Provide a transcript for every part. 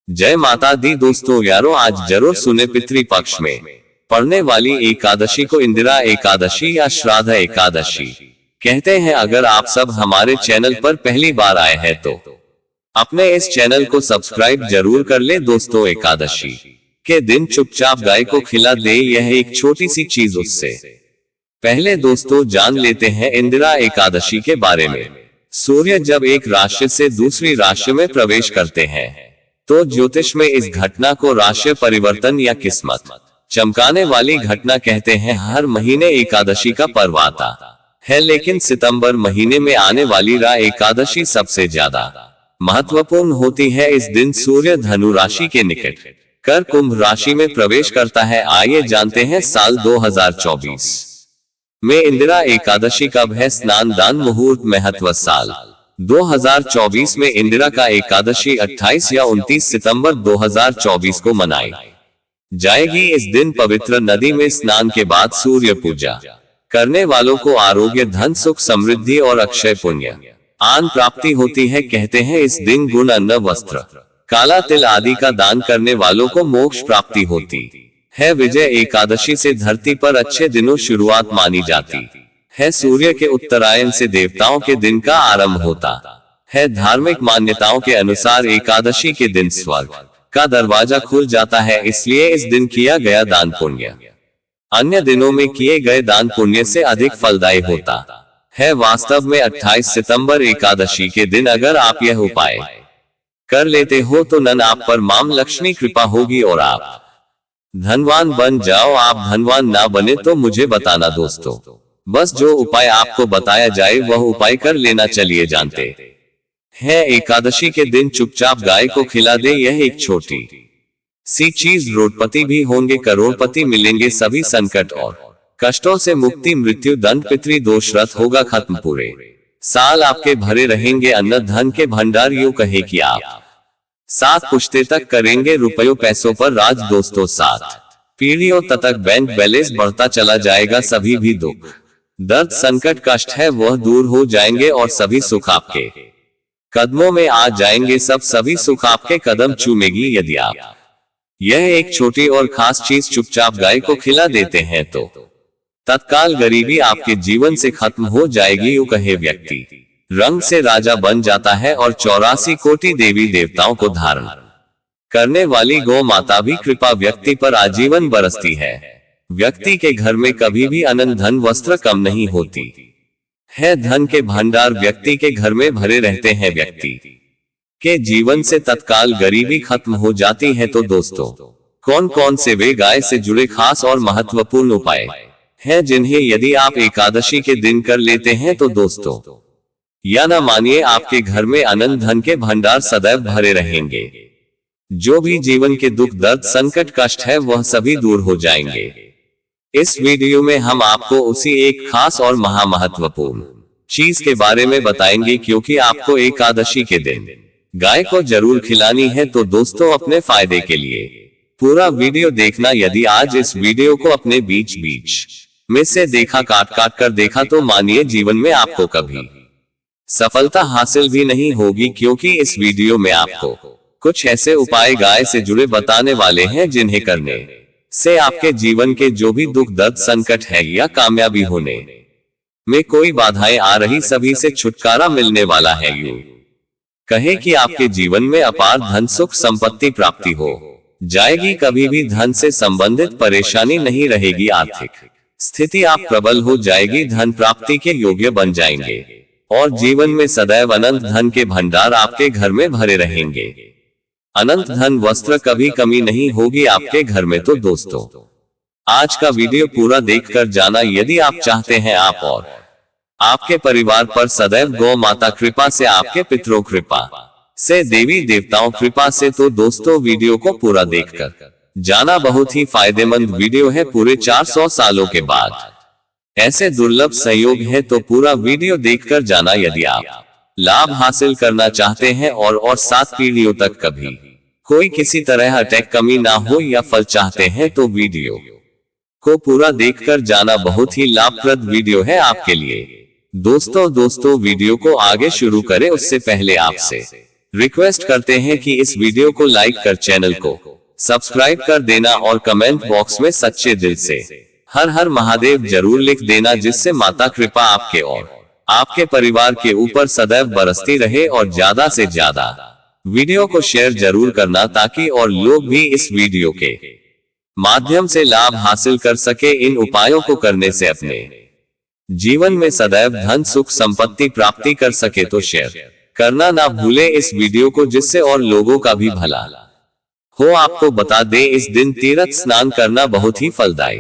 जय माता दी दोस्तों यारों, आज जरूर सुने पितृ पक्ष में पड़ने वाली एकादशी को इंदिरा एकादशी या श्राद्ध एकादशी कहते हैं। अगर आप सब हमारे चैनल पर पहली बार आए हैं तो अपने इस चैनल को सब्सक्राइब जरूर कर ले दोस्तों। एकादशी के दिन चुपचाप गाय को खिला दे, यह एक छोटी सी चीज। उससे पहले दोस्तों जान लेते हैं इंदिरा एकादशी के बारे में। सूर्य जब एक राशि से दूसरी राशि में प्रवेश करते हैं तो ज्योतिष में इस घटना को राशि परिवर्तन या किस्मत चमकाने वाली घटना कहते हैं। हर महीने एकादशी का पर्व आता है, लेकिन सितंबर महीने में आने वाली रा एकादशी सबसे ज्यादा महत्वपूर्ण होती है। इस दिन सूर्य धनु राशि के निकट कर कुंभ राशि में प्रवेश करता है। आइए जानते हैं साल 2024 में इंदिरा एकादशी कब है। स्नान दान मुहूर्त महत्व। साल 2024 में इंदिरा का एकादशी 28 या 29 सितंबर 2024 को मनाई जाएगी। इस दिन पवित्र नदी में स्नान के बाद सूर्य पूजा करने वालों को आरोग्य, धन, सुख, समृद्धि और अक्षय पुण्य आन प्राप्ति होती है। कहते हैं इस दिन गुण, अन्न, वस्त्र, काला तिल आदि का दान करने वालों को मोक्ष प्राप्ति होती है। विजय एकादशी से धरती पर अच्छे दिनों शुरुआत मानी जाती है। सूर्य के उत्तरायण से देवताओं के दिन का आरंभ होता है। धार्मिक मान्यताओं के अनुसार एकादशी के दिन स्वर्ग का दरवाजा खुल जाता है, इसलिए इस दिन किया गया दान पुण्य अन्य दिनों में किए गए दान पुण्य से अधिक फलदायी होता है। वास्तव में 28 सितंबर एकादशी के दिन अगर आप यह उपाय कर लेते हो तो नन आप पर मां लक्ष्मी कृपा होगी और आप धनवान बन जाओ। आप धनवान ना बने तो मुझे बताना दोस्तों, बस जो उपाय आपको बताया जाए वह उपाय कर लेना। चलिए जानते हैं। एकादशी के दिन चुपचाप गाय को खिला दे, यह एक छोटी सी चीज। रोडपति भी होंगे, करोड़पति मिलेंगे, सभी संकट और कष्टों से मुक्ति, मृत्यु दंड पितृ दोष रथ होगा खत्म। पूरे साल आपके भरे रहेंगे अन्न धन के भंडार। यूं कहे कि आप 7 पुश्ते तक करेंगे रुपयों पैसों पर राज दोस्तों। 7 पीढ़ियों तक बैंक बैलेंस बढ़ता चला जाएगा। सभी भी दुख, दर्द, संकट, कष्ट है वह दूर हो जाएंगे और सभी सुख आपके कदमों में आ जाएंगे। सभी सुख आपके कदम चूमेगी। यदि आप यह एक छोटी और खास चीज चुपचाप गाय को खिला देते हैं तो तत्काल गरीबी आपके जीवन से खत्म हो जाएगी। यूं कहे व्यक्ति रंग से राजा बन जाता है और 84 कोटि देवी देवताओं को धारण करने वाली गौ माता भी कृपा व्यक्ति पर आजीवन बरसती है। व्यक्ति के घर में कभी भी अनंत धन, वस्त्र कम नहीं होती है। धन के भंडार व्यक्ति के घर में भरे रहते हैं। व्यक्ति के जीवन से तत्काल गरीबी खत्म हो जाती है। तो दोस्तों कौन कौन से वे गाय से जुड़े खास और महत्वपूर्ण उपाय हैं जिन्हें यदि आप एकादशी के दिन कर लेते हैं तो दोस्तों या ना मानिए, आपके घर में अनंत धन के भंडार सदैव भरे रहेंगे। जो भी जीवन के दुख, दर्द, संकट, कष्ट है वह सभी दूर हो जाएंगे। इस वीडियो में हम आपको उसी एक खास और महत्वपूर्ण चीज के बारे में बताएंगे, क्योंकि आपको एकादशी के दिन गाय को जरूर खिलानी है। तो दोस्तों अपने फायदे के लिए पूरा वीडियो देखना। यदि आज इस वीडियो को अपने बीच में से देखा, काट कर देखा, तो मानिए जीवन में आपको कभी सफलता हासिल भी नहीं होगी, क्योंकि इस वीडियो में आपको कुछ ऐसे उपाय गाय से जुड़े बताने वाले हैं जिन्हें करने से आपके जीवन के जो भी दुख, दर्द, संकट है या कामयाबी होने में कोई बाधाएं आ रही, सभी से छुटकारा मिलने वाला है। यूं कहे कि आपके जीवन में अपार धन, सुख, संपत्ति प्राप्ति हो जाएगी। कभी भी धन से संबंधित परेशानी नहीं रहेगी। आर्थिक स्थिति आप प्रबल हो जाएगी। धन प्राप्ति के योग्य बन जाएंगे और जीवन में सदैव अनंत धन के भंडार आपके घर में भरे रहेंगे। अनंत धन, वस्त्र, कभी कमी नहीं होगी आपके घर में। तो दोस्तों आज का वीडियो पूरा देखकर जाना। यदि आप चाहते हैं आप और आपके परिवार पर सदैव गौ माता कृपा से, आपके पितरों कृपा से, देवी देवताओं कृपा से, तो दोस्तों वीडियो को पूरा देखकर जाना। बहुत ही फायदेमंद वीडियो है। पूरे 400 सालों के बाद ऐसे दुर्लभ संयोग है, तो पूरा वीडियो देखकर जाना। यदि आप लाभ हासिल करना चाहते हैं और 7 पीढ़ियों तक कभी कोई किसी तरह अटैक, कमी ना हो या फल चाहते हैं तो वीडियो को पूरा देखकर जाना। बहुत ही लाभप्रद वीडियो है आपके लिए। दोस्तों वीडियो को आगे शुरू करें उससे पहले आपसे रिक्वेस्ट करते हैं कि इस वीडियो को लाइक कर चैनल को सब्सक्राइब कर देना और कमेंट बॉक्स में सच्चे दिल से हर हर महादेव जरूर लिख देना, जिससे माता कृपा आपके और आपके परिवार के ऊपर सदैव बरसती रहे। और ज्यादा से ज्यादा वीडियो को शेयर जरूर करना ताकि और लोग भी इस वीडियो के माध्यम से लाभ हासिल कर सके। इन उपायों को करने से अपने जीवन में सदैव धन सुख संपत्ति प्राप्ति कर सके तो शेयर करना ना भूले इस वीडियो को, जिससे और लोगों का भी भला हो। आपको बता दें, इस दिन तीर्थ स्नान करना बहुत ही फलदायी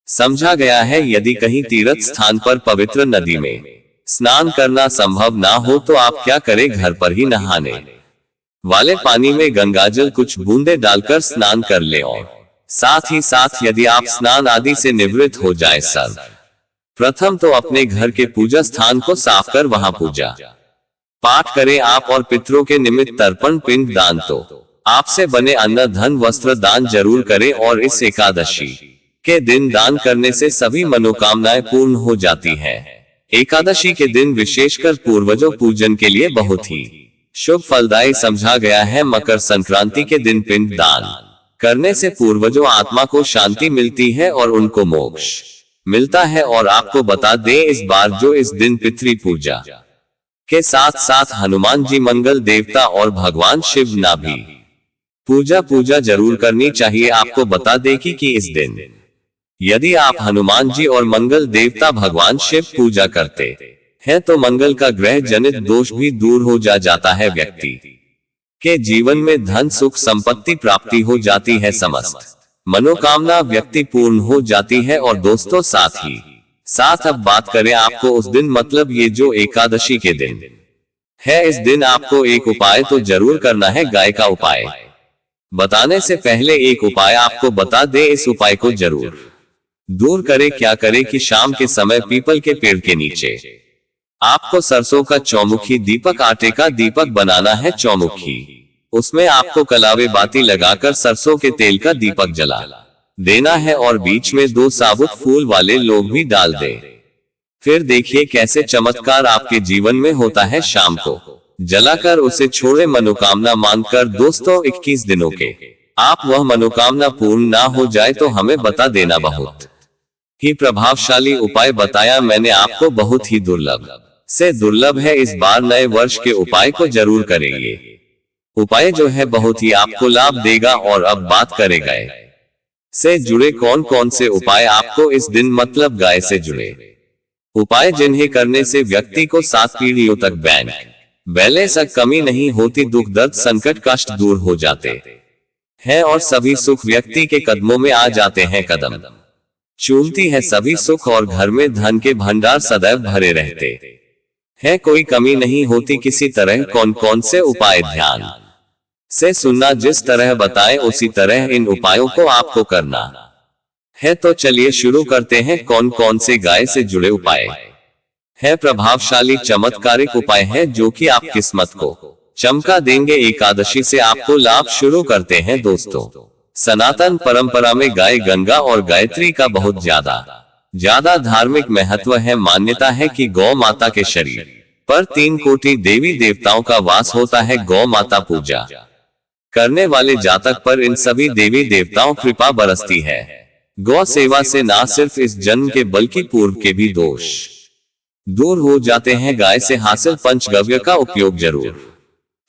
समझा गया है। यदि कहीं तीर्थ स्थान पर पवित्र नदी में स्नान करना संभव ना हो तो आप क्या करें, घर पर ही नहाने वाले पानी में गंगाजल कुछ बूंदे डालकर स्नान कर ले। और साथ ही साथ यदि आप स्नान आदि से निवृत्त हो जाए, सर्वप्रथम तो अपने घर के पूजा स्थान को साफ कर वहां पूजा पाठ करें आप। और पितरों के निमित्त तर्पण पिंड दान तो आपसे बने अन्न धन वस्त्र दान जरूर करें। और इस एकादशी के दिन दान करने से सभी मनोकामनाएं पूर्ण हो जाती हैं। एकादशी के दिन विशेषकर पूर्वजों पूजन के लिए बहुत ही शुभ फलदायी समझा गया है। मकर संक्रांति के दिन पिंड दान करने से पूर्वजों आत्मा को शांति मिलती है और उनको मोक्ष मिलता है। और आपको बता दें, इस बार जो इस दिन पितृ पूजा के साथ साथ हनुमान जी मंगल देवता और भगवान शिव ना भी पूजा जरूर करनी चाहिए। आपको बता दें कि इस दिन यदि आप हनुमान जी और मंगल देवता भगवान शिव पूजा करते हैं तो मंगल का ग्रह जनित दोष भी दूर हो जाता है। व्यक्ति के जीवन में धन सुख संपत्ति प्राप्ति हो जाती है, समस्त मनोकामना व्यक्ति पूर्ण हो जाती है। और दोस्तों साथ अब बात करें आपको उस दिन, मतलब ये जो एकादशी के दिन है, इस दिन आपको एक उपाय तो जरूर करना है। गाय का उपाय बताने से पहले एक उपाय आपको बता दे, इस उपाय को जरूर दूर करे। क्या करे कि शाम के समय पीपल के पेड़ के नीचे आपको सरसों का चौमुखी दीपक, आटे का दीपक बनाना है। चौमुखी उसमें आपको कलावे बाती लगाकर सरसों के तेल का दीपक जला देना है और बीच में 2 साबुत फूल वाले लोग भी डाल दे। फिर देखिए कैसे चमत्कार आपके जीवन में होता है। शाम को जलाकर उसे छोड़े मनोकामना मांगकर। दोस्तों 21 दिनों के आप वह मनोकामना पूर्ण ना हो जाए तो हमें बता देना। बहुत ही प्रभावशाली उपाय बताया मैंने आपको, बहुत ही दुर्लभ से दुर्लभ है। इस बार नए वर्ष के उपाय को जरूर करेंगे। उपाय जो है बहुत ही आपको लाभ देगा। और अब बात करेंगे से जुड़े कौन कौन से उपाय आपको इस दिन, मतलब गाय से जुड़े उपाय जिन्हें करने से व्यक्ति को 7 पीढ़ियों तक बैंक बैलेंस तक कमी नहीं होती, दुख दर्द संकट कष्ट दूर हो जाते हैं और सभी सुख व्यक्ति के कदमों में आ जाते हैं। कदम चूमती है सभी सुख और घर में धन के भंडार सदैव भरे रहते हैं, कोई कमी नहीं होती किसी तरह। कौन कौन से उपाय ध्यान से सुनना, जिस तरह बताएं उसी तरह इन उपायों को आपको करना है। तो चलिए शुरू करते हैं। कौन कौन से गाय से जुड़े उपाय है, प्रभावशाली चमत्कारिक उपाय है जो कि आप किस्मत को चमका देंगे। एकादशी से आपको लाभ शुरू करते हैं। दोस्तों सनातन परंपरा में गाय गंगा और गायत्री का बहुत ज्यादा धार्मिक महत्व है। मान्यता है कि गौ माता के शरीर पर 3 कोटि देवी देवताओं का वास होता है। गौ माता पूजा करने वाले जातक पर इन सभी देवी देवताओं कृपा बरसती है। गौ सेवा से ना सिर्फ इस जन्म के बल्कि पूर्व के भी दोष दूर हो जाते हैं। गाय से हासिल पंचगव्य का उपयोग जरूर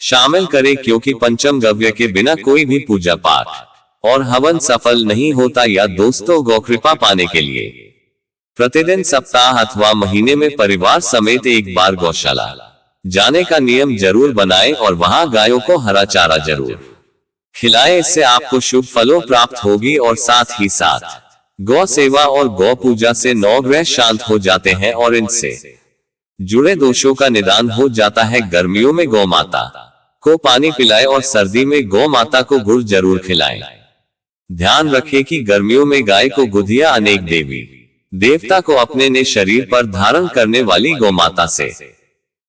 शामिल करें, क्योंकि पंचम गव्य के बिना कोई भी पूजा पाठ और हवन सफल नहीं होता। या दोस्तों गौ कृपा पाने के लिए प्रतिदिन सप्ताह अथवा महीने में परिवार समेत एक बार गौशाला जाने का नियम जरूर बनाएं और वहां गायों को हरा चारा जरूर खिलाएं। इससे आपको शुभ फलों प्राप्त होगी। और साथ ही साथ गौ सेवा और गौ पूजा से 9 ग्रह शांत हो जाते हैं और इनसे जुड़े दोषों का निदान हो जाता है। गर्मियों में गौ माता को पानी पिलाएं और सर्दी में गौ माता को गुड़ जरूर खिलाएं। ध्यान रखें कि गर्मियों में गाय को गुधिया अनेक देवी देवता को अपने ने शरीर पर धारण करने वाली गौ माता से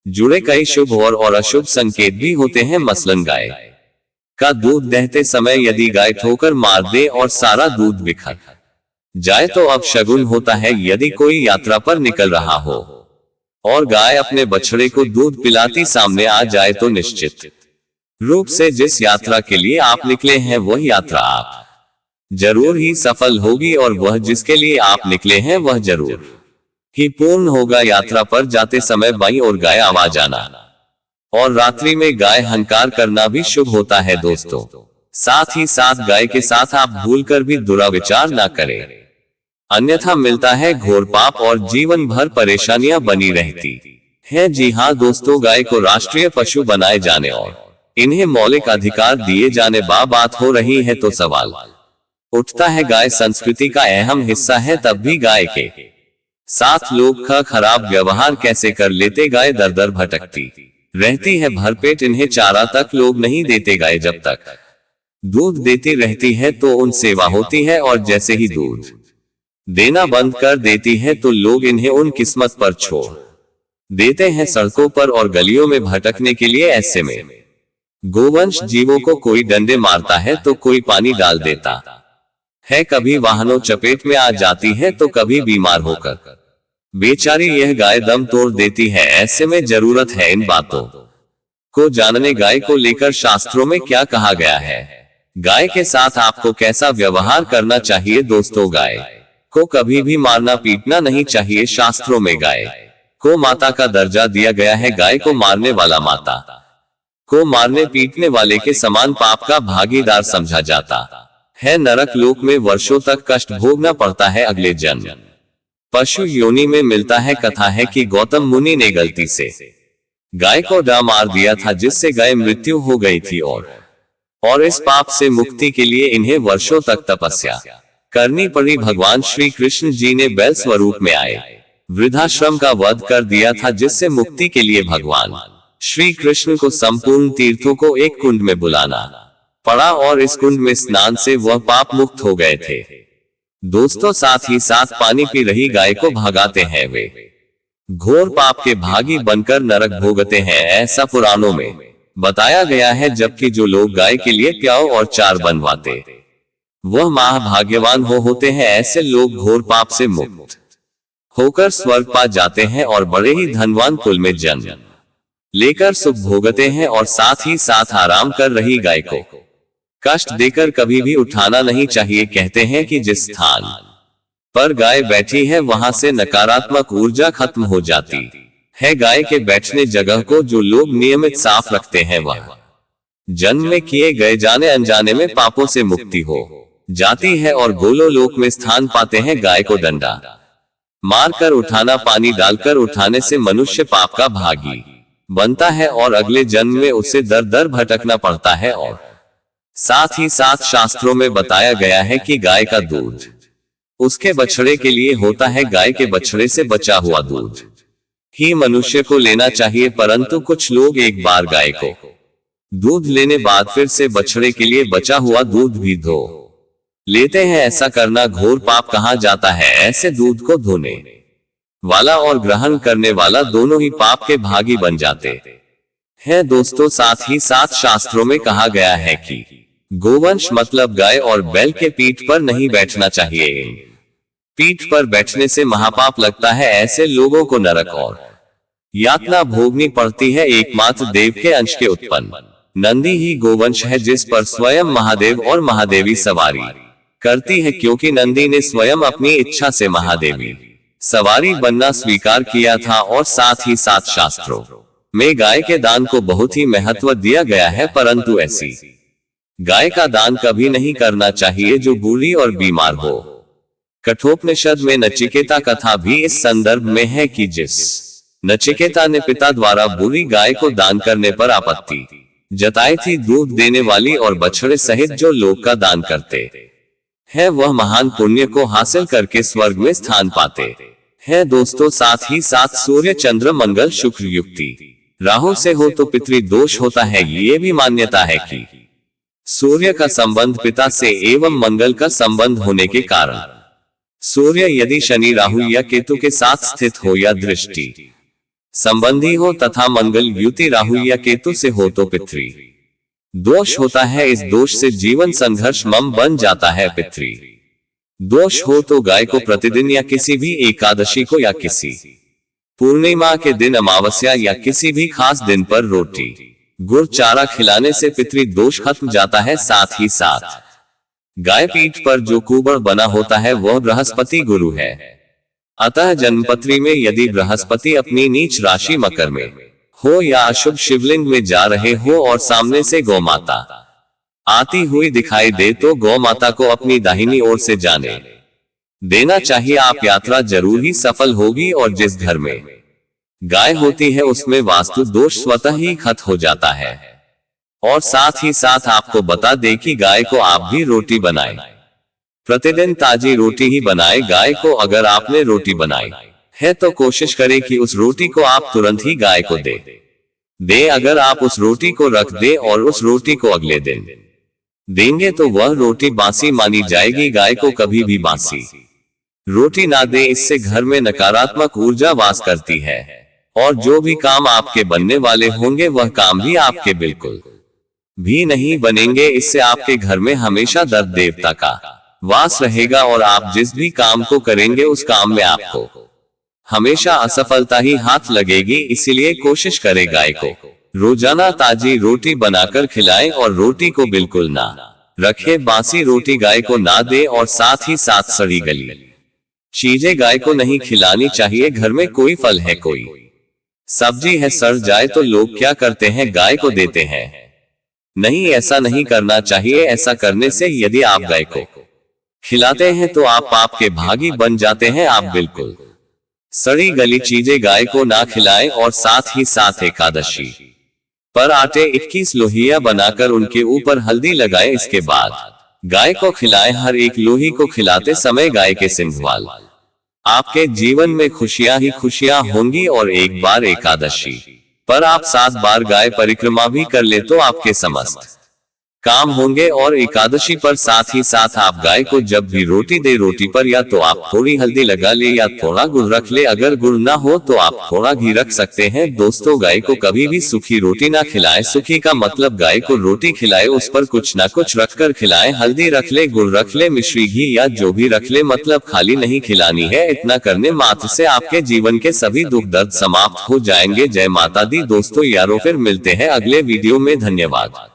जुड़े कई शुभ और अशुभ संकेत भी होते हैं। मसलन गाय का दूध दहते समय यदि गाय ठोकर मार दे और सारा दूध बिखर जाए तो अब शगुन होता है। यदि कोई यात्रा पर निकल रहा हो और गाय अपने बछड़े को दूध पिलाती सामने आ जाए तो निश्चित रूप से जिस यात्रा के लिए आप निकले हैं वह यात्रा आप जरूर ही सफल होगी, और वह जिसके लिए आप निकले हैं वह जरूर ही पूर्ण होगा। यात्रा पर जाते समय बाईं ओर गाय आवाज आना और रात्रि में गाय हंकार करना भी शुभ होता है दोस्तों। साथ ही साथ गाय के साथ आप भूलकर भी दुराविचार ना करें, अन्यथा मिलता है घोर पाप और जीवन भर परेशानियां बनी रहती है। जी हाँ दोस्तों, गाय को राष्ट्रीय पशु बनाए जाने और इन्हें मौलिक अधिकार दिए जाने बात हो रही है, तो सवाल उठता है गाय संस्कृति का अहम हिस्सा है, तब भी गाय के साथ लोग खराब व्यवहार कैसे कर लेते। गाय दर दर भटकती रहती है भरपेट, इन्हें चारा तक लोग नहीं देते। गाय जब तक दूध देती रहती है तो उन सेवा होती है, और जैसे ही दूध देना बंद कर देती है तो लोग इन्हें उन किस्मत पर छोड़ देते हैं सड़कों पर और गलियों में भटकने के लिए। ऐसे में गोवंश जीवों को कोई डंडे मारता है तो कोई पानी डाल देता है, कभी वाहनों चपेट में आ जाती है तो कभी बीमार होकर बेचारी यह गाय दम तोड़ देती है। ऐसे में जरूरत है इन बातों को जानने, गाय को लेकर शास्त्रों में क्या कहा गया है, गाय के साथ आपको कैसा व्यवहार करना चाहिए। दोस्तों, गाय को कभी भी मारना पीटना नहीं चाहिए। शास्त्रों में गाय को माता का दर्जा दिया गया है। गाय को मारने वाला माता को मारने पीटने वाले के समान पाप का भागीदार समझा जाता है। नरक लोक में वर्षों तक कष्ट भोगना पड़ता है, अगले जन्म पशु योनि में मिलता है। कथा है कि गौतम मुनि ने गलती से गाय को डा मार दिया था, जिससे गाय मृत्यु हो गई थी, और इस पाप से मुक्ति के लिए इन्हें वर्षों तक तपस्या करनी पड़ी। भगवान श्री कृष्ण जी ने बैल स्वरूप में आए वृद्धाश्रम का वध कर दिया था, जिससे मुक्ति के लिए भगवान श्री कृष्ण को संपूर्ण तीर्थों को एक कुंड में बुलाना पड़ा, और इस कुंड में स्नान से वह पाप मुक्त हो गए थे। दोस्तों, साथ ही साथ पानी पी रही गाय को भगाते हैं वे घोर पाप के भागी बनकर नरक भोगते हैं, ऐसा पुराणों में बताया गया है। जबकि जो लोग गाय के लिए प्याऊ और चार बनवाते वह महाभाग्यवान होते हैं। ऐसे लोग घोर पाप से मुक्त होकर स्वर्ग पा जाते हैं और बड़े ही धनवान कुल में जन्म लेकर सुख भोगते हैं, और साथ ही साथ आराम कर रही गाय को कष्ट देकर कभी भी उठाना नहीं चाहिए। कहते हैं कि जिस स्थान पर गाय बैठी है वहां से नकारात्मक ऊर्जा खत्म हो जाती है। गाय के बैठने जगह को जो लोग नियमित साफ रखते हैं वह जन्म में किए गए जाने अनजाने में पापों से मुक्ति हो जाती है और गोलोक में स्थान पाते हैं। गाय को डंडा मारकर उठाना, पानी डालकर उठाने से मनुष्य पाप का भागी बनता है और अगले जन्म में उसे दर दर भटकना पड़ता है। और साथ ही साथ शास्त्रों में बताया गया है कि गाय का दूध उसके बछड़े के लिए होता है। गाय के बछड़े से बचा हुआ दूध ही मनुष्य को लेना चाहिए, परंतु कुछ लोग एक बार गाय को दूध लेने बाद फिर से बछड़े के लिए बचा हुआ दूध भी धो लेते हैं। ऐसा करना घोर पाप कहा जाता है। ऐसे दूध को धोने वाला और ग्रहण करने वाला दोनों ही पाप के भागी बन जाते हैं। दोस्तों, साथ ही साथ शास्त्रों में कहा गया है कि गोवंश मतलब गाय और बैल के पीठ पर नहीं बैठना चाहिए। पीठ पर बैठने से महापाप लगता है। ऐसे लोगों को नरक और यातना भोगनी पड़ती है। एकमात्र देव के अंश के उत्पन्न नंदी ही गोवंश है, जिस पर स्वयं महादेव और महादेवी सवारी करती है, क्योंकि नंदी ने स्वयं अपनी इच्छा से महादेवी सवारी बनना स्वीकार किया था। और साथ ही साथ शास्त्रों में गाय के दान को बहुत ही महत्व दिया गया है, परंतु ऐसी गाय का दान कभी नहीं करना चाहिए जो बूढ़ी और बीमार हो। कठोपनिषद में नचिकेता कथा भी इस संदर्भ में है कि जिस नचिकेता ने पिता द्वारा बूढ़ी गाय को दान करने पर आपत्ति जताई थी, दूध देने वाली और बछड़े सहित जो लोग का दान करते हैं वह महान पुण्य को हासिल करके स्वर्ग में स्थान पाते हैं। दोस्तों, साथ ही साथ सूर्य चंद्र मंगल शुक्र युक्ति राहु से हो तो पितृ दोष होता है। ये भी मान्यता है कि सूर्य का संबंध पिता से एवं मंगल का संबंध होने के कारण सूर्य यदि शनि राहु या केतु के साथ स्थित हो या दृष्टि संबंधी हो तथा मंगल युति राहु या केतु से हो तो पितृ दोष होता है। इस दोष से जीवन संघर्ष मम बन जाता है। पितृ दोष हो तो गाय को प्रतिदिन या किसी भी एकादशी को या किसी पूर्णिमा के दिन, अमावस्या या किसी भी खास दिन पर रोटी गुड़ चारा खिलाने से पितृ दोष खत्म जाता है। साथ ही साथ गाय पीठ पर जो कुबड़ बना होता है वह बृहस्पति गुरु है। अतः जन्मपत्री में यदि बृहस्पति अपनी नीच राशि मकर में हो या अशुभ शिवलिंग में जा रहे हो और सामने से गौ माता आती हुई दिखाई दे तो गौ माता को अपनी दाहिनी ओर से जाने देना चाहिए। आप यात्रा जरूर ही सफल होगी और जिस घर में गाय होती है उसमें वास्तु दोष स्वतः ही खत्म हो जाता है। और साथ ही साथ आपको बता दे कि गाय को आप भी रोटी बनाएं। प्रतिदिन ताजी रोटी ही बनाए। गाय को अगर आपने रोटी बनाई है तो कोशिश करें कि उस रोटी को आप तुरंत ही गाय को दे। अगर आप उस रोटी को रख दे और उस रोटी को अगले दिन देंगे तो वह रोटी बासी मानी जाएगी। गाय को कभी भी बासी रोटी ना दे, इससे घर में नकारात्मक ऊर्जा वास करती है और जो भी काम आपके बनने वाले होंगे वह काम भी आपके बिल्कुल भी नहीं बनेंगे। इससे आपके घर में हमेशा दर्द देवता का वास रहेगा और आप जिस भी काम को करेंगे उस काम में आपको हमेशा असफलता ही हाथ लगेगी। इसीलिए कोशिश करें गाय को रोजाना ताजी रोटी बनाकर खिलाएं और रोटी को बिल्कुल ना रखें। बासी रोटी गाय को ना दे और साथ ही साथ सड़ी गली चीजें गाय को नहीं खिलानी चाहिए। घर में कोई फल है, कोई सब्जी है, सड़ जाए तो लोग क्या करते हैं, गाय को देते हैं। नहीं, ऐसा नहीं करना चाहिए। ऐसा करने से यदि आप गाय को खिलाते हैं तो आप पाप के भागी बन जाते हैं। आप बिल्कुल सड़ी गली चीजें गाय को ना खिलाएं। और साथ ही साथ एकादशी पर आटे 21 लोहिया बनाकर उनके ऊपर हल्दी लगाएं। इसके बाद गाय को खिलाएं। हर एक लोही को खिलाते समय गाय के सिंघवाल आपके जीवन में खुशियां ही खुशियां होंगी। और एक बार एकादशी पर आप 7 बार गाय परिक्रमा भी कर ले तो आपके समस्त काम होंगे। और एकादशी पर साथ ही साथ आप गाय को जब भी रोटी दे, रोटी पर या तो आप थोड़ी हल्दी लगा ले या थोड़ा गुड़ रख ले। अगर गुड़ ना हो तो आप थोड़ा घी रख सकते हैं। दोस्तों, गाय को कभी भी सूखी रोटी ना खिलाएं। सूखी का मतलब गाय को रोटी खिलाए, उस पर कुछ ना कुछ रखकर खिलाएं। हल्दी रख ले, गुड़ रख ले, मिश्री घी या जो भी रख ले, मतलब खाली नहीं खिलानी है। इतना करने मात्र से आपके जीवन के सभी दुख दर्द समाप्त हो जाएंगे। जय माता दी। दोस्तों यारों, फिर मिलते हैं अगले वीडियो में। धन्यवाद।